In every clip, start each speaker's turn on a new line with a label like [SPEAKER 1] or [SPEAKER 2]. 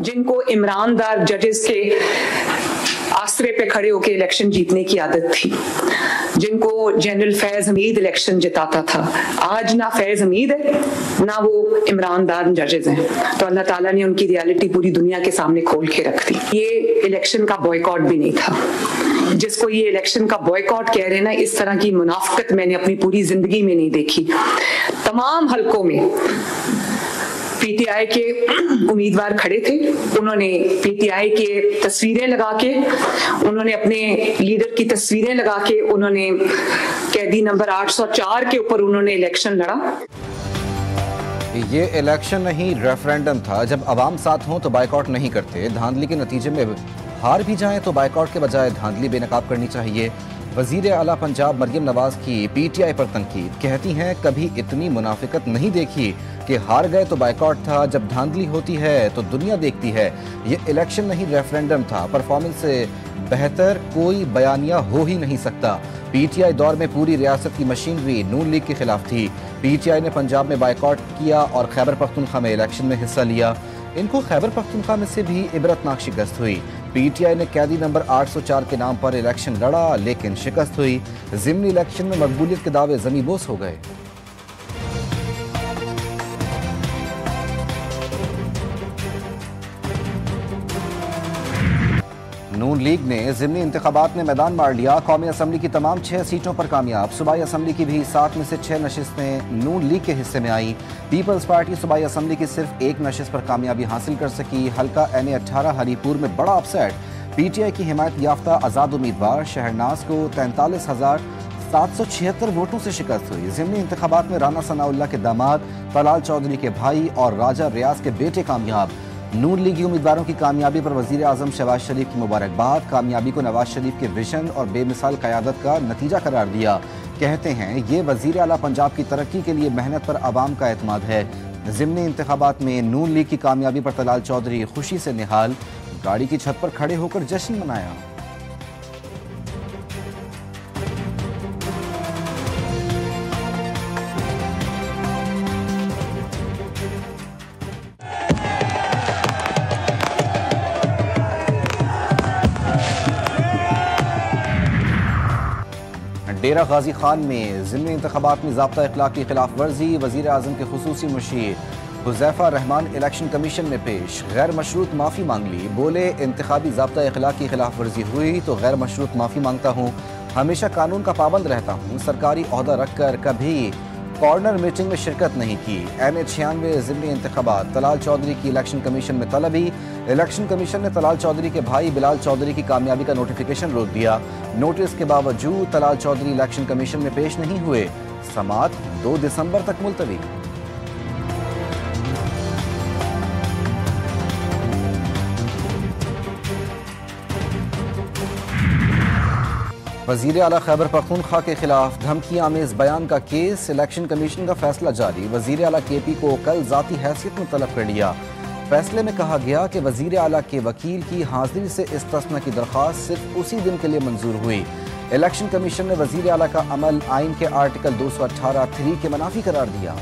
[SPEAKER 1] जिनको ईमानदार जजेस के आसरे पे खड़े होकर इलेक्शन जीतने की आदत थी, जिनको जनरल फैज हमीद इलेक्शन जिताता था, आज ना फैज हमीद है ना वो ईमानदार जजेस हैं। तो अल्लाह ताला ने उनकी रियलिटी पूरी दुनिया के सामने खोल के रख दी। ये इलेक्शन का बॉयकॉट भी नहीं था। जिसको ये इलेक्शन का बॉयकॉट कह रहे हैं ना, इस तरह की मुनाफिकत मैंने अपनी पूरी जिंदगी में नहीं देखी। तमाम हलकों में पीटीआई के उम्मीदवार खड़े थे, उन्होंने पीटीआई के तस्वीरें लगा के, उन्होंने अपने लीडर की तस्वीरें लगा के, उन्होंने कैदी नंबर 804 के ऊपर उन्होंने इलेक्शन लड़ा।
[SPEAKER 2] ये इलेक्शन नहीं रेफरेंडम था। जब अवाम साथ हों तो बाइकआउट नहीं करते। धांधली के नतीजे में हार भी जाएं तो बाइकआउट के बजाय धांधली बेनकाब करनी चाहिए। वजीर आला पंजाब मरियम नवाज की पीटीआई पर तनकीद, कहती हैं कभी इतनी मुनाफिकत नहीं देखी कि हार गए तो बाइकआउट था। जब धांधली होती है तो दुनिया देखती है। ये इलेक्शन नहीं रेफरेंडम था। परफॉर्मेंस से बेहतर कोई बयानिया हो ही नहीं सकता। पीटीआई दौर में पूरी रियासत की मशीनरी नून लीग के खिलाफ थी। पीटीआई ने पंजाब में बाइकआउट किया और खैबर पख्तूनख्वा में इलेक्शन में हिस्सा लिया। इनको खैबर पख्तूनख्वा में से भी इबरतनाक शिकस्त हुई। पीटीआई ने कैदी नंबर 804 के नाम पर इलेक्शन लड़ा, लेकिन शिकस्त हुई। ज़िमनी इलेक्शन में मकबूलियत के दावे ज़मीबोस हो गए। नून लीग ने ज़िमनी इंतखाबात में मैदान मार लिया। कौमी असम्बली की तमाम 6 सीटों पर कामयाब। सूबाई असम्बली की भी 7 में से 6 नशिस्तें नून लीग के हिस्से में आई। पीपल्स पार्टी सूबाई असम्बली की सिर्फ 1 नशिस्त पर कामयाबी हासिल कर सकी। हल्का NA18 हरीपुर में बड़ा अपसेट। पीटीआई की हिमायत याफ्ता आज़ाद उम्मीदवार शहरनाज को 43,776 वोटों से शिकस्त हुई। ज़िमनी इंतखाबात में राना सनाउल्लाह के दामाद तलाल चौधरी के भाई और राजा रियाज के बेटे कामयाब। नून लीगी उम्मीदवारों की कामयाबी पर वजीर आजम शहबाज शरीफ की मुबारकबाद। कामयाबी को नवाज शरीफ के विजन और बेमिसाल क़यादत का नतीजा करार दिया। कहते हैं ये वजीर आला पंजाब की तरक्की के लिए मेहनत पर आवाम का एतमाद है। ज़िमनी इंतखाबात में नून लीग की कामयाबी पर तलाल चौधरी खुशी से निहाल। गाड़ी की छत पर खड़े होकर जश्न मनाया। डेरा गाजी खान में ज़िमनी इंतखाबात में ज़ाब्ता इखलाक की खिलाफ वर्जी। वज़ीर आज़म के खुसूसी मुशीर हुज़ैफ़ा रहमान इलेक्शन कमीशन में पेश, गैर मशरूत माफ़ी मांग ली। बोले इंतखाबी ज़ाब्ता इखलाक की खिलाफ वर्जी हुई तो गैर मशरूत माफ़ी मांगता हूँ। हमेशा कानून का पाबंद रहता हूँ। सरकारी ओहदा रखकर कभी कॉर्नर मीटिंग में शिरकत नहीं की। NA96 ज़िमनी इंतखाबात तलाल चौधरी की इलेक्शन कमीशन में तलबी। इलेक्शन कमीशन ने तलाल चौधरी के भाई बिलाल चौधरी की कामयाबी का नोटिफिकेशन रोक दिया। नोटिस के बावजूद तलाल चौधरी इलेक्शन कमीशन में पेश नहीं हुए। समाअत 2 दिसंबर तक मुलतवी। वज़ीर आला खैबर पख्तूनख्वा के खिलाफ धमकी आमेज बयान का केस। इलेक्शन कमीशन का फैसला जारी। वज़ीर आला KP को कल ज़ाती हैसियत में तलब कर लिया। फैसले में कहा गया कि वज़ीर आला के वकील की हाजिरी से इस्तिस्ना की दरख्वास्त सिर्फ उसी दिन के लिए मंजूर हुई। इलेक्शन कमीशन ने वज़ीर आला का अमल आइन के आर्टिकल 218(3) के मुनाफी करार दिया।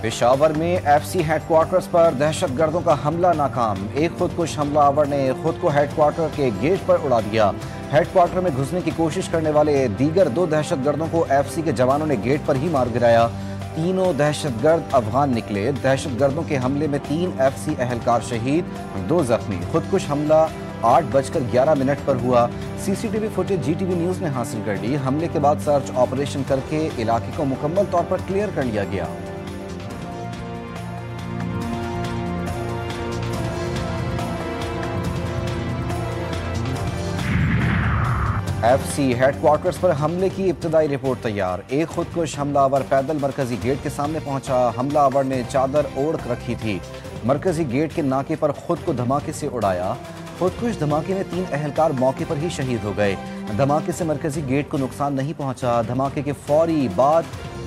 [SPEAKER 2] पेशावर में FC हेडक्वार्टर्स पर दहशतगर्दों का हमला नाकाम। एक खुदकुश हमलावर ने खुद को हेडक्वार्टर के गेट पर उड़ा दिया। हेडक्वार्टर में घुसने की कोशिश करने वाले दीगर 2 दहशतगर्दों को FC के जवानों ने गेट पर ही मार गिराया। तीनों दहशतगर्द अफगान निकले। दहशतगर्दों के हमले में 3 FC एहलकार शहीद, 2 जख्मी। खुदकुश हमला 8:11 पर हुआ। CCTV फुटेज GTV न्यूज़ ने हासिल कर ली। हमले के बाद सर्च ऑपरेशन करके इलाके को मुकम्मल तौर पर क्लियर कर लिया गया। FC हेडक्वार्टर्स पर हमले की इब्तदाई रिपोर्ट तैयार। एक खुदकुश हमलावर पैदल मरकजी गेट के सामने पहुंचा। हमलावर ने चादर ओढ़ रखी थी। मरकजी गेट के नाके पर खुद को धमाके से उड़ाया। खुदकुश धमाके में 3 एहलकार मौके पर ही शहीद हो गए। धमाके से मरकजी गेट को नुकसान नहीं पहुंचा। धमाके के फौरी बाद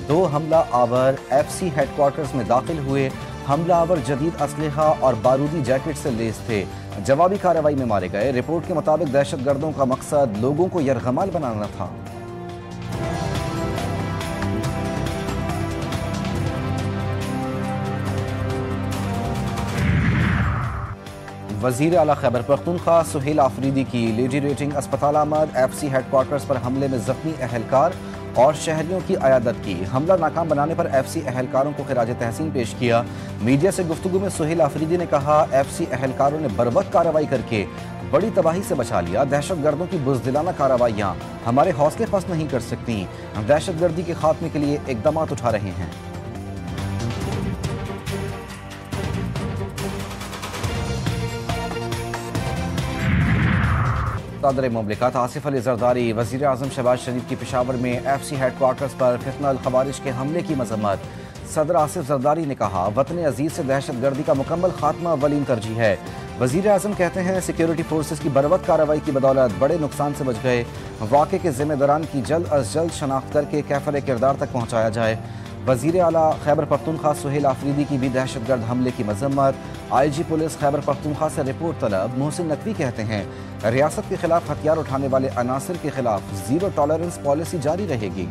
[SPEAKER 2] 2 हमला आवर FC हेडक्वार्टर्स में दाखिल हुए। हमलावर जदीद असलहा और बारूदी जैकेट से लैस थे। जवाबी कार्रवाई में मारे गए। रिपोर्ट के मुताबिक दहशतगर्दों का मकसद लोगों को यरगमाल बनाना था। वजीर आला खैबर पख्तूनख्वा सुहेल आफरीदी की लेडी रेटिंग अस्पताल आमद। FC हेडक्वार्टर्स पर हमले में जख्मी अहलकार और शहरियों की अयादत की। हमला नाकाम बनाने पर FC अहलकारों को खिराज तहसीन पेश किया। मीडिया से गुफ्तगू में सुहेल आफरीदी ने कहा, FC अहलकारों ने बर्वक्त कार्रवाई करके बड़ी तबाही से बचा लिया। दहशतगर्दों की बुज़दिलाना कार्रवाइयाँ हमारे हौसले पस्त नहीं कर सकती। हम दहशतगर्दी के खात्मे के लिए इक़दाम उठा रहे हैं। सदर मुमलिकत आसिफ अली जरदारी वज़ीर आज़म शहबाज शरीफ की पेशावर में FC हेडक्वार्टर्स पर फितना अल खवारिज के हमले की मजम्मत। सदर आसिफ जरदारी ने कहा, वतन अजीज से दहशतगर्दी का मुकम्मल खात्मा अव्वलीन तरजीह है। वज़ीर आज़म कहते हैं, सिक्योरिटी फोर्सेस की बरवक्त कार्रवाई की बदौलत बड़े नुकसान से बच गए। वाक़े के ज़िम्मेदारान की जल्द अज जल्द शनाख्त करके कैफर किरदार तक पहुँचाया जाए। वज़ीर आला खैबर पख्तूनख्वा सुहेल आफरीदी की भी दहशतगर्द हमले की मजम्मत। IG पुलिस खैबर पख्तूनख्वा से रिपोर्ट तलब। मोहसिन नकवी कहते हैं, रियासत के खिलाफ हथियार उठाने वाले अनासिर के खिलाफ जीरो टॉलरेंस पॉलिसी जारी रहेगी।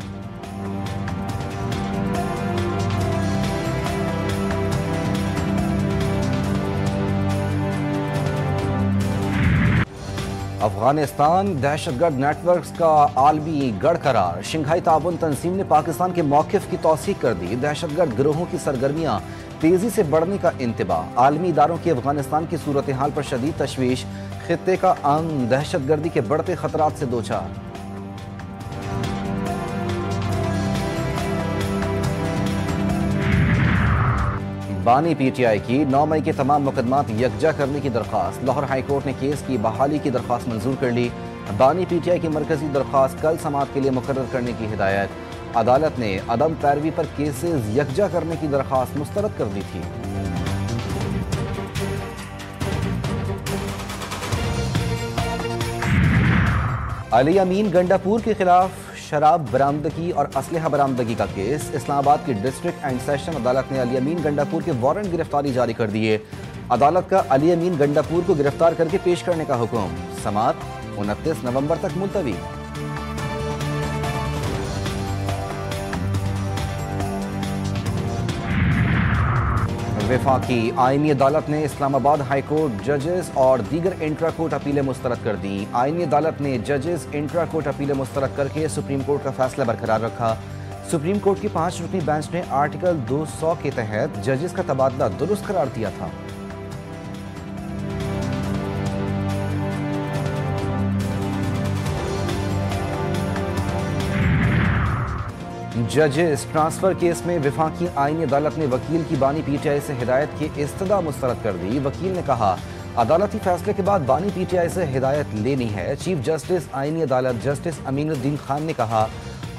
[SPEAKER 2] अफगानिस्तान दहशतगर्द नेटवर्क्स का आलमी गढ़ करार। शंघाई ताउन तंजीम ने पाकिस्तान के मौक़िफ़ की तौसीक़ कर दी। दहशतगर्द गिरोहों की सरगर्मियाँ तेज़ी से बढ़ने का इंतबाह। आलमी इदारों की अफगानिस्तान की सूरत हाल पर शदीद तशवीश। खित्ते का अमन दहशतगर्दी के बढ़ते खतरात से दो चार। बानी PTI की 9 मई के तमाम मुकदमात यकजा करने की दरख्वास्त। लाहौर हाई कोर्ट ने केस की बहाली की दरख्वास्त मंजूर कर ली। बानी PTI की मरकजी दरख्वास्त कल समाअत के लिए मुकर्रर करने की हिदायत। अदालत ने अदम पैरवी पर केसेस यकजा करने की दरख्वास्त मुस्तरद कर दी थी। अली अमीन गंडापुर के खिलाफ शराब बरामदगी और असलहा बरामदगी का केस। इस्लामाबाद की डिस्ट्रिक्ट एंड सेशन अदालत ने अली अमीन गंडापुर के वारंट गिरफ्तारी जारी कर दिए। अदालत का अली अमीन गंडापुर को गिरफ्तार करके पेश करने का हुक्म। समाअत 29 नवंबर तक मुलतवी। वफाकी आईनी अदालत ने इस्लामाबाद हाई कोर्ट जजेस और दीगर इंट्रा कोर्ट अपीलें मुस्तरद कर दी। आईनी अदालत ने जजेस इंट्रा कोर्ट अपीलें मुस्तरद करके सुप्रीम कोर्ट का फैसला बरकरार रखा। सुप्रीम कोर्ट की 5 रुकनी बेंच ने आर्टिकल 200 के तहत जजेस का तबादला दुरुस्त करार दिया था। जजेस ट्रांसफर केस में वफाकी आईनी अदालत ने वकील की बानी PTI से हिदायत की इस्तदा मुस्तरद कर दी। वकील ने कहा, अदालती फैसले के बाद बानी PTI से हिदायत लेनी है। चीफ जस्टिस आईनी अदालत जस्टिस अमीनुद्दीन खान ने कहा,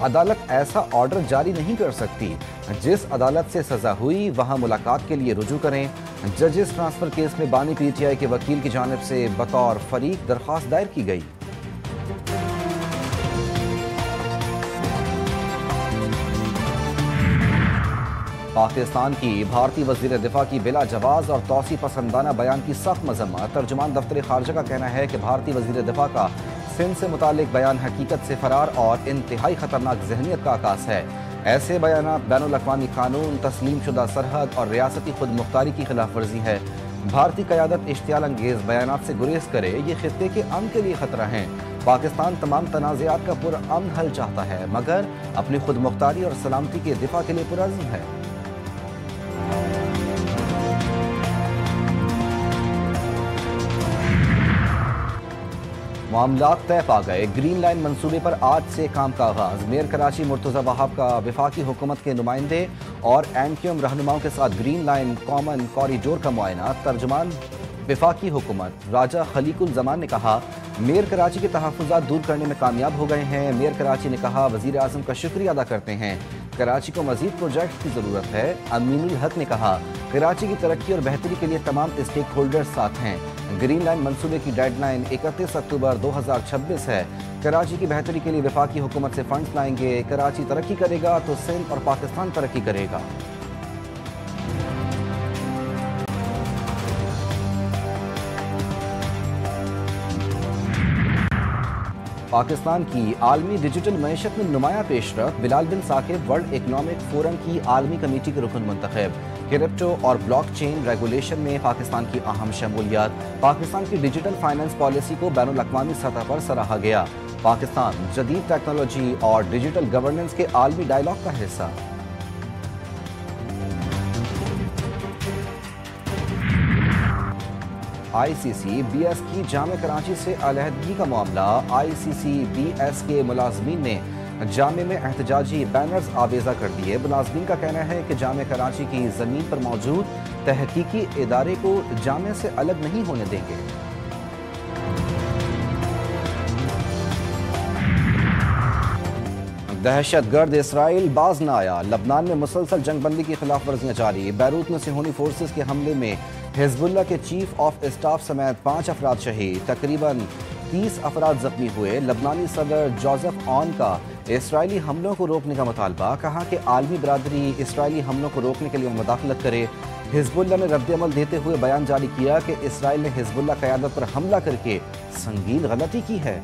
[SPEAKER 2] अदालत ऐसा ऑर्डर जारी नहीं कर सकती। जिस अदालत से सजा हुई वहां मुलाकात के लिए रुजू करें। जजेस ट्रांसफर केस में बानी PTI के वकील की जानिब से बतौर फरीक दरख्वास्त दायर की गई। पाकिस्तान की भारतीय वज़ीर दिफा की बिला जवाज़ और तौसी पसंदाना बयान की सख्त मजम्मत। तर्जुमान दफ्तर खारजा का कहना है कि भारतीय वज़ीर दिफा का सिंध से मुतालिक बयान हकीकत से फरार और इंतहाई खतरनाक जहनीत का आकाश है। ऐसे बयानात बैनुल अक़वामी कानून, तस्लीम शुदा सरहद और रियासती खुद मुख्तारी की खिलाफ वर्जी है। भारतीय क़यादत इश्तियाल अंगेज़ बयानात से गुरेज करे, ये खित्ते के अमन के लिए खतरा है। पाकिस्तान तमाम तनाज़ात का पुरअमन हल चाहता है, मगर अपनी खुद मुख्तारी और सलामती के दिफा के लिए पुरअज़्म है। मामलात तय पा गए। ग्रीन लाइन मंसूबे पर आज से काम का आगाज। मेयर कराची मुर्तज़ा वहाब का वफाकी हुकूमत के नुमाइंदे और एनक्यूएम रहनुमाओं के साथ ग्रीन लाइन कॉमन कॉरिडोर का मुआयना। तर्जुमान वफाकी हुकूमत राजा खलीकुल जमान ने कहा, मेयर कराची के तहफ़्फ़ुज़ात दूर करने में कामयाब हो गए हैं। मेयर कराची ने कहा, वज़ीर आज़म का शुक्रिया अदा करते हैं। कराची को मज़ीद प्रोजेक्ट की ज़रूरत है। अमीनुल हक ने कहा, कराची की तरक्की और बेहतरी के लिए तमाम स्टेक होल्डर्स साथ हैं। ग्रीन लाइन मंसूबे की डेडलाइन 31 अक्टूबर 2026 है। कराची की बेहतरी के लिए वफाकी हुकूमत से फंड्स लाएंगे। कराची तरक्की करेगा तो सिंध और पाकिस्तान तरक्की करेगा। पाकिस्तान की आलमी डिजिटल मईशत में नुमाया पेशरफ, बिलाल बिन साकिब वर्ल्ड इकनॉमिक फोरम की आलमी कमेटी के रुकन मुंतखब। क्रिप्टो और ब्लॉकचेन रेगुलेशन में पाकिस्तान की अहम शमूलियत। पाकिस्तान की डिजिटल फाइनेंस पॉलिसी को बैनुल अक़वामी सतह पर सराहा गया। पाकिस्तान जदीद टेक्नोलॉजी और डिजिटल गवर्नेंस के आलमी डायलॉग का हिस्सा। ICC BS की जामे कराची से अलहदगी का मामला। ICC BS के मुलाजमीन ने जामे में एहतजाजी बैनर्स आवेजा कर दिए। मुलाजमीन का कहना है कि जामे कराची की जमीन पर मौजूद तहकीकी इदारे को जामे से अलग नहीं होने देंगे। दहशतगर्द इसराइल बाज न आया। लबनान में मुसलसल जंगबंदी की खिलाफ वर्जियां जारी। बैरूत में सिहोनी फोर्सेस के हमले में हिजबुल्लाह के चीफ ऑफ स्टाफ समेत 5 अफराद शहीद, तकरीबन 30 अफराद जख्मी हुए। लबनानी सदर जोसेफ ऑन का इसराइली हमलों को रोकने का मुतालबा। कहा कि आलमी बरादरी इसराइली हमलों को रोकने के लिए मुदाखलत करे। हिजबुल्लाह ने रद्द-ए-अमल देते हुए बयान जारी किया कि इसराइल ने हिजबुल्लाह क़यादत पर हमला करके संगीन गलती की है।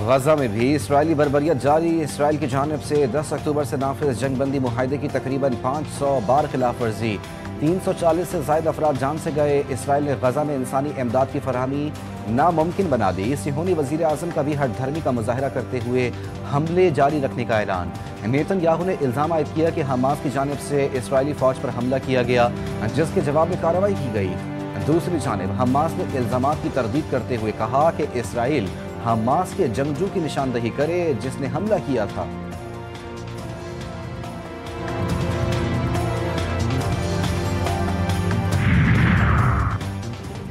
[SPEAKER 2] गजा में भी इसराइली बर्बरियत जारी। इसराइल की जानिब से 10 अक्टूबर से नाफिज जंगबंदी मुआहदे की तकरीबन 500 बार खिलाफ वर्जी। 340 से ज़ायद अफराद जान से गए। इसराइल ने गजा में इंसानी इमदाद की फरहमी नामुमकिन बना दी। सिहोनी वज़ीर आज़म का भी हठधर्मी का मुजाहरा करते हुए हमले जारी रखने का ऐलान। नेतन्याहू ने इल्ज़ाम आयद किया कि हमास की जानिब से इसराइली फ़ौज पर हमला किया गया, जिसके जवाब में कार्रवाई की गई। दूसरी जानिब हमास ने इल्ज़ामात की तरदीद करते हुए कहा कि इसराइल हमास के जंगजू की निशानदही करे जिसने हमला किया था।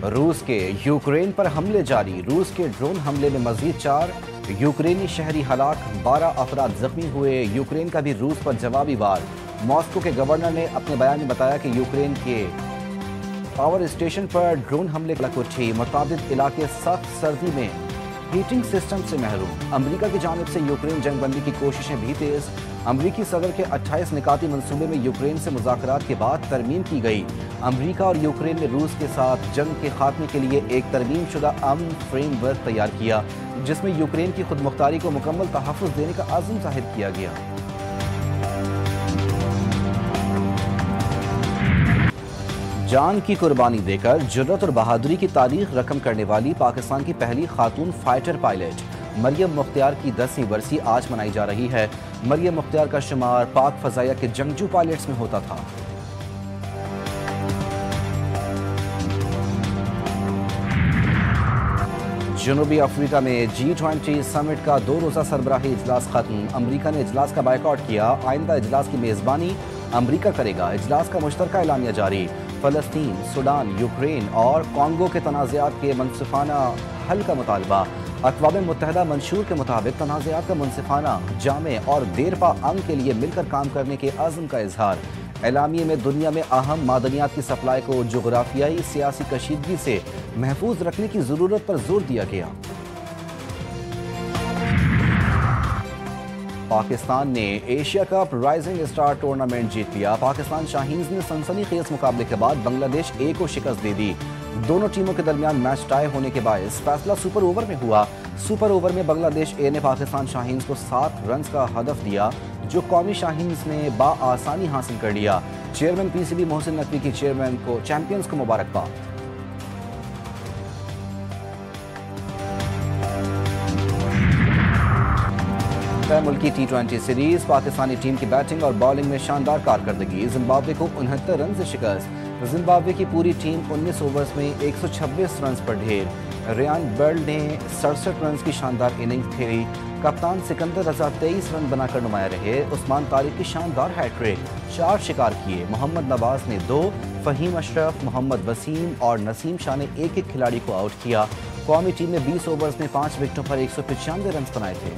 [SPEAKER 2] रूस के यूक्रेन पर हमले जारी। रूस के ड्रोन हमले में मजीद 4 यूक्रेनी शहरी हलाक, 12 अफराद जख्मी हुए। यूक्रेन का भी रूस पर जवाबी वार। मॉस्को के गवर्नर ने अपने बयान में बताया कि यूक्रेन के पावर स्टेशन पर ड्रोन हमले लग उठी। मुताबिक इलाके सख्त सर्दी में हीटिंग सिस्टम से महरूम। अमेरिका की जानिब से यूक्रेन जंगबंदी की कोशिशें भी तेज। अमेरिकी सदर के 28 निकाती मंसूबे में यूक्रेन से मुज़ाकरात के बाद तरमीम की गई। अमेरिका और यूक्रेन ने रूस के साथ जंग के खात्मे के लिए एक तरमीम शुदा अमन फ्रेमवर्क तैयार किया, जिसमें यूक्रेन की खुद मुख्तारी को मुकम्मल तहफ़्फ़ुज़ देने का आज़म ज़ाहिर किया गया। जान की कुर्बानी देकर जुर्रत और बहादुरी की तारीख रकम करने वाली पाकिस्तान की पहली खातून फाइटर पायलट मरियम मुख्तियार की 10वीं बरसी आज मनाई जा रही है। मरियम मुख्तियार का शुमार पाक फ़ज़ाइया के जंगजू पायलट्स में होता था। जनूबी अफ्रीका में G20 समिट का 2 रोज़ा सरबराही इजलास खत्म। अमरीका ने इजलास का बायकॉट किया। आइंदा इजलास की मेज़बानी अमरीका करेगा। इजलास का मुश्तरका एलानिया जारी। फ़लस्तीन, सूडान, यूक्रेन और कॉन्गो के तनाज़ात के मुनसिफ़ाना हल का मुतालबा। अक़वाम मुत्तहिदा मंशूर के मुताबिक तनाज़ात का मुनसिफ़ाना, जामे और देरपा अंग के लिए मिलकर काम करने के अज़्म का इजहार। एलामिये में दुनिया में अहम मादनियात की सप्लाई को जोग्राफियाई सियासी कशीदगी से महफूज रखने की ज़रूरत पर जोर दिया गया। पाकिस्तान ने Asia cup rising star tournament जीत लिया। पाकिस्तान शाहीन्स ने सनसनीखेज मुकाबले के बाद बांग्लादेश ए को शिकस्त दे दी। दोनों टीमों के दरमियान मैच टाई होने के बायस फैसला सुपर ओवर में हुआ। सुपर ओवर में बांग्लादेश ए ने पाकिस्तान शाहीन्स को 7 रन का हदफ दिया, जो कौमी शाहीन्स ने बाआसानी हासिल कर लिया। चेयरमैन PCB मोहसिन नकवी की चैंपियंस को मुबारकबाद। मुल्की T20 सीरीज। पाकिस्तानी टीम की बैटिंग और बॉलिंग में शानदार कारकर्दगी। जिम्बाब्वे को 69 रन से शिकस्त। जिम्बाब्वे की पूरी टीम 19 ओवर्स में 126 रन पर ढेर। रियान बर्ल ने 67 रन की शानदार इनिंग्स खेली। कप्तान सिकंदर रजा 23 रन बनाकर नुमाया रहे। उस्मान तारिक की शानदार हैट्रिक, 4 शिकार किए। मोहम्मद नवाज ने 2, फ़हीम अशरफ, मोहम्मद वसीम और नसीम शाह ने एक खिलाड़ी को आउट किया। कौमी टीम ने 20 ओवर्स में 5 विकेटों पर 195 रन बनाए थे।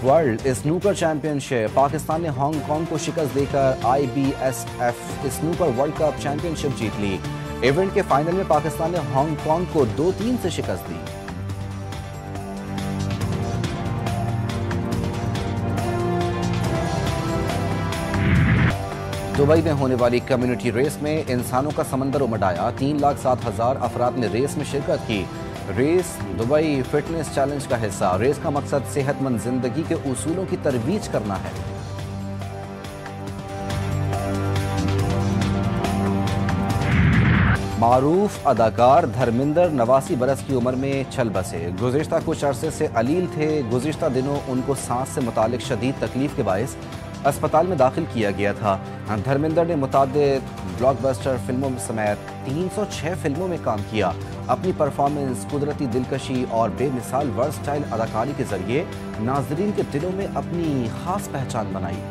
[SPEAKER 2] World snooker championship. पाकिस्तान ने हांगकांग को शिकस्त देकर IBSF snooker world cup championship जीत ली। इवेंट के फाइनल में पाकिस्तान ने हांगकांग को 2-3 से शिकस्त दी। दुबई में होने वाली कम्युनिटी रेस में इंसानों का समंदर उमड़ आया। 3,07,000 अफराद ने रेस में शिरकत की। रेस दुबई फिटनेस चैलेंज का हिस्सा। रेस का मकसद सेहतमंद जिंदगी के उसूलों की तरवीज करना है। मारूफ अदाकार धर्मिंदर 89 बरस की उम्र में चल बसे। गुज़िश्ता कुछ अरसे से अलील थे। गुज़िश्ता दिनों उनको सांस से मुतालिक शदीद तकलीफ के बायस अस्पताल में दाखिल किया गया था। धर्मिंदर ने मुतादिद ब्लॉकबस्टर फिल्मों समेत 306 फिल्मों में काम किया। अपनी परफॉर्मेंस, कुदरती दिलकशी और बेमिसाल वर्सटाइल अदाकारी के जरिए नाजरीन के दिलों में अपनी खास पहचान बनाई।